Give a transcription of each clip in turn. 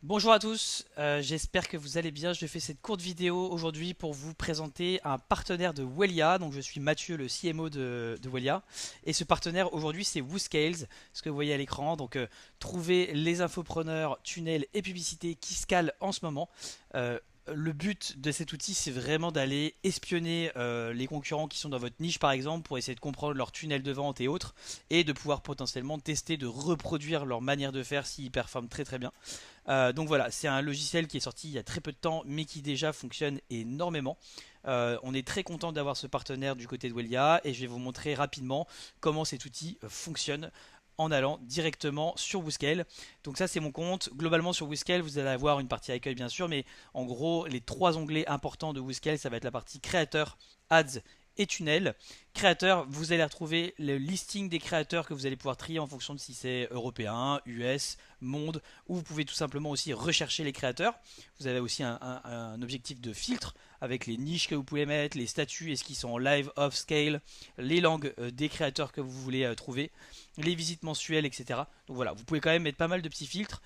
Bonjour à tous, j'espère que vous allez bien. Je fais cette courte vidéo aujourd'hui pour vous présenter un partenaire de Wellia. Donc je suis Mathieu, le CMO de Wellia. Et ce partenaire aujourd'hui c'est WooScales, ce que vous voyez à l'écran. Donc trouver les infopreneurs, tunnels et publicités qui scalent en ce moment. Euh, le but de cet outil c'est vraiment d'aller espionner les concurrents qui sont dans votre niche par exemple pour essayer de comprendre leurs tunnels de vente et autres et de pouvoir potentiellement tester de reproduire leur manière de faire s'ils performent très très bien. Donc voilà, c'est un logiciel qui est sorti il y a très peu de temps, mais qui déjà fonctionne énormément. On est très content d'avoir ce partenaire du côté de Wellia et je vais vous montrer rapidement comment cet outil fonctionne en allant directement sur WooScale. Donc ça c'est mon compte. Globalement sur WooScale vous allez avoir une partie accueil bien sûr, mais en gros les trois onglets importants de WooScale ça va être la partie créateur, ads et tunnel. Créateur, vous allez retrouver le listing des créateurs que vous allez pouvoir trier en fonction de si c'est européen, US, monde, ou vous pouvez tout simplement aussi rechercher les créateurs. Vous avez aussi un objectif de filtre avec les niches que vous pouvez mettre, les statuts, est-ce qu'ils sont en live, off, scale, les langues des créateurs que vous voulez trouver, les visites mensuelles, etc. Donc voilà, vous pouvez quand même mettre pas mal de petits filtres.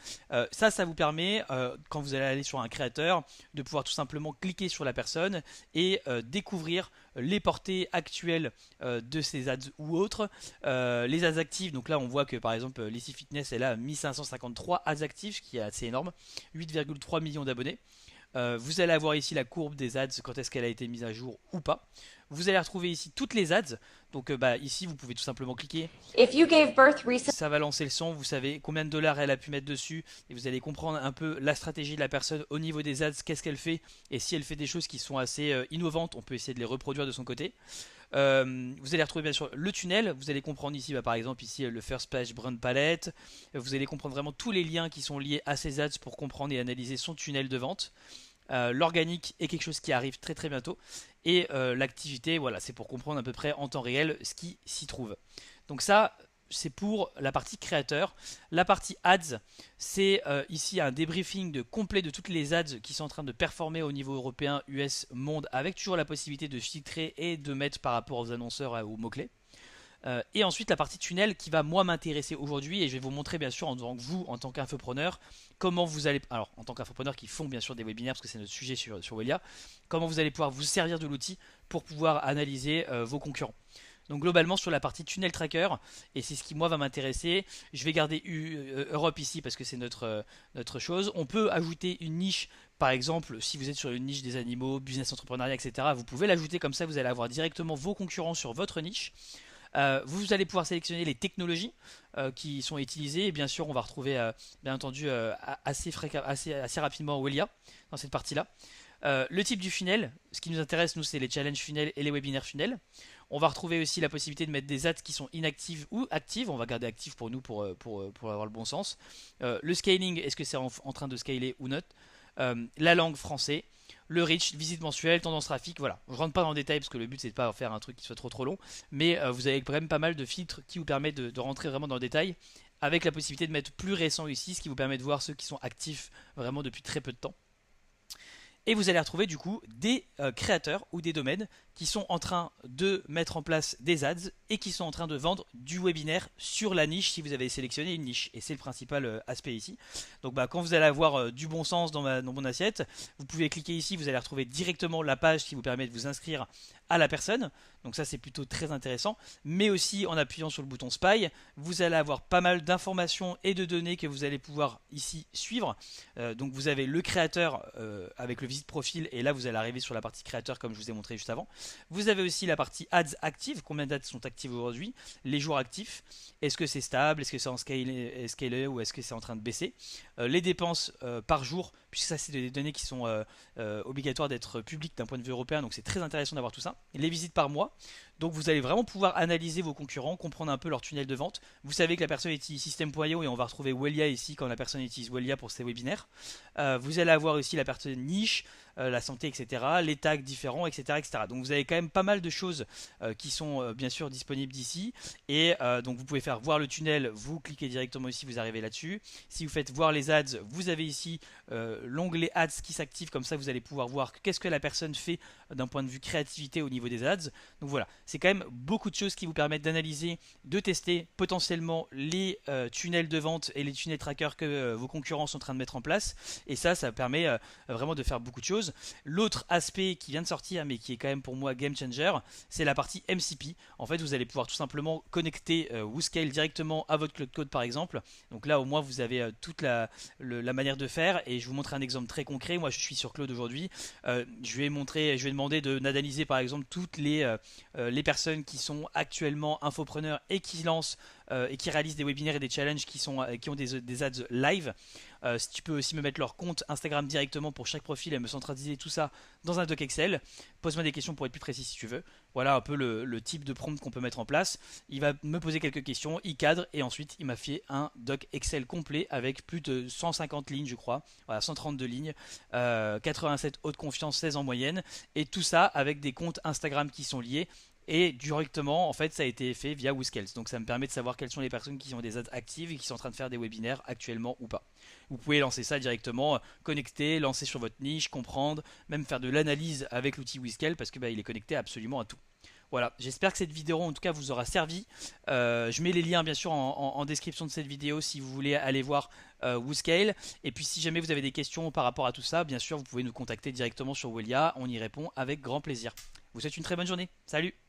Ça vous permet, quand vous allez aller sur un créateur, de pouvoir tout simplement cliquer sur la personne et découvrir les portées actuelles de ces ads ou autres. Les ads actives, donc là on voit que par exemple l'Easy Fitness elle a 1553 ads actifs, ce qui est assez énorme, 8,3 millions d'abonnés. Vous allez avoir ici la courbe des ads, quand est-ce qu'elle a été mise à jour ou pas. Vous allez retrouver ici toutes les ads. Donc ici vous pouvez tout simplement cliquer. If you gave birth recently. Ça va lancer le son, vous savez combien de dollars elle a pu mettre dessus et vous allez comprendre un peu la stratégie de la personne au niveau des ads, qu'est-ce qu'elle fait et si elle fait des choses qui sont assez innovantes, on peut essayer de les reproduire de son côté. Vous allez retrouver bien sûr le tunnel, vous allez comprendre ici par exemple ici le First Page Brand Palette, vous allez comprendre vraiment tous les liens qui sont liés à ces ads pour comprendre et analyser son tunnel de vente. L'organique est quelque chose qui arrive très très bientôt et l'activité voilà c'est pour comprendre à peu près en temps réel ce qui s'y trouve. Donc ça c'est pour la partie créateur. La partie ads, c'est ici un débriefing complet de toutes les ads qui sont en train de performer au niveau européen, US, monde, avec toujours la possibilité de filtrer et de mettre par rapport aux annonceurs aux mots-clés. Et ensuite la partie tunnel qui va moi m'intéresser aujourd'hui et je vais vous montrer bien sûr en tant que vous, en tant qu'infopreneur, comment vous allez, alors en tant qu'infopreneur qui font bien sûr des webinaires parce que c'est notre sujet sur Welia, comment vous allez pouvoir vous servir de l'outil pour pouvoir analyser vos concurrents. Donc globalement sur la partie tunnel tracker, et c'est ce qui moi va m'intéresser, je vais garder Europe ici parce que c'est notre chose. On peut ajouter une niche, par exemple si vous êtes sur une niche des animaux, business entrepreneuriat, etc. Vous pouvez l'ajouter comme ça, vous allez avoir directement vos concurrents sur votre niche. Vous allez pouvoir sélectionner les technologies qui sont utilisées et bien sûr on va retrouver bien entendu assez rapidement Welia dans cette partie-là. Le type du funnel, ce qui nous intéresse nous c'est les challenge funnel et les webinaires funnel. On va retrouver aussi la possibilité de mettre des ads qui sont inactives ou actives. On va garder active pour nous pour avoir le bon sens. Le scaling, est-ce que c'est en train de scaler ou not. La langue français. Le reach, visite mensuelle, tendance trafic, voilà. Je rentre pas dans le détail parce que le but c'est de pas faire un truc qui soit trop long, mais vous avez quand même pas mal de filtres qui vous permettent de rentrer vraiment dans le détail, avec la possibilité de mettre plus récent ici, ce qui vous permet de voir ceux qui sont actifs vraiment depuis très peu de temps. Et vous allez retrouver du coup des créateurs ou des domaines qui sont en train de mettre en place des ads et qui sont en train de vendre du webinaire sur la niche si vous avez sélectionné une niche. Et c'est le principal aspect ici. Donc quand vous allez avoir du bon sens dans mon assiette, vous pouvez cliquer ici, vous allez retrouver directement la page qui vous permet de vous inscrire à la personne. Donc ça c'est plutôt très intéressant. Mais aussi en appuyant sur le bouton Spy, vous allez avoir pas mal d'informations et de données que vous allez pouvoir ici suivre. Donc vous avez le créateur avec le visite profil et là vous allez arriver sur la partie créateur comme je vous ai montré juste avant. Vous avez aussi la partie ads actives, combien d'ads sont actives aujourd'hui, les jours actifs, est-ce que c'est stable, est-ce que c'est en scalé ou est-ce que c'est en train de baisser, les dépenses par jour, puisque ça c'est des données qui sont obligatoires d'être publiques d'un point de vue européen, donc c'est très intéressant d'avoir tout ça, les visites par mois. Donc vous allez vraiment pouvoir analyser vos concurrents, comprendre un peu leur tunnel de vente. Vous savez que la personne utilise System.io et on va retrouver Wellia ici quand la personne utilise Wellia pour ses webinaires. Vous allez avoir aussi la personne niche, la santé, etc. Les tags différents, etc., etc. Donc vous avez quand même pas mal de choses qui sont bien sûr disponibles d'ici. Et donc vous pouvez faire voir le tunnel, vous cliquez directement ici, vous arrivez là-dessus. Si vous faites voir les ads, vous avez ici l'onglet ads qui s'active, comme ça vous allez pouvoir voir qu'est-ce que la personne fait d'un point de vue créativité au niveau des ads. Donc voilà, c'est quand même beaucoup de choses qui vous permettent d'analyser, de tester potentiellement les tunnels de vente et les tunnels trackers que vos concurrents sont en train de mettre en place. Et ça permet vraiment de faire beaucoup de choses. L'autre aspect qui vient de sortir, mais qui est quand même pour moi game changer, c'est la partie MCP. En fait, vous allez pouvoir tout simplement connecter WooScale directement à votre Cloud Code par exemple. Donc là, au moins, vous avez toute la manière de faire. Et je vous montre un exemple très concret. Moi, je suis sur Claude aujourd'hui. Je vais demander d'analyser par exemple toutes les personnes qui sont actuellement infopreneurs et qui lancent et qui réalisent des webinaires et des challenges qui ont des ads live. Si tu peux aussi me mettre leur compte Instagram directement pour chaque profil et me centraliser tout ça dans un doc Excel. Pose-moi des questions pour être plus précis si tu veux. Voilà un peu le type de prompt qu'on peut mettre en place. Il va me poser quelques questions, il cadre et ensuite il m'a fait un doc Excel complet avec plus de 150 lignes je crois. Voilà, 132 lignes, 87 haute confiance, 16 en moyenne. Et tout ça avec des comptes Instagram qui sont liés. Et directement, en fait, ça a été fait via WooScales. Donc ça me permet de savoir quelles sont les personnes qui ont des ads actives et qui sont en train de faire des webinaires actuellement ou pas. Vous pouvez lancer ça directement, connecter, lancer sur votre niche, comprendre, même faire de l'analyse avec l'outil WooScale parce que il est connecté absolument à tout. Voilà, j'espère que cette vidéo en tout cas vous aura servi. Je mets les liens bien sûr en description de cette vidéo si vous voulez aller voir WooScale. Et puis si jamais vous avez des questions par rapport à tout ça, bien sûr vous pouvez nous contacter directement sur Welia, on y répond avec grand plaisir. Je vous souhaite une très bonne journée, salut!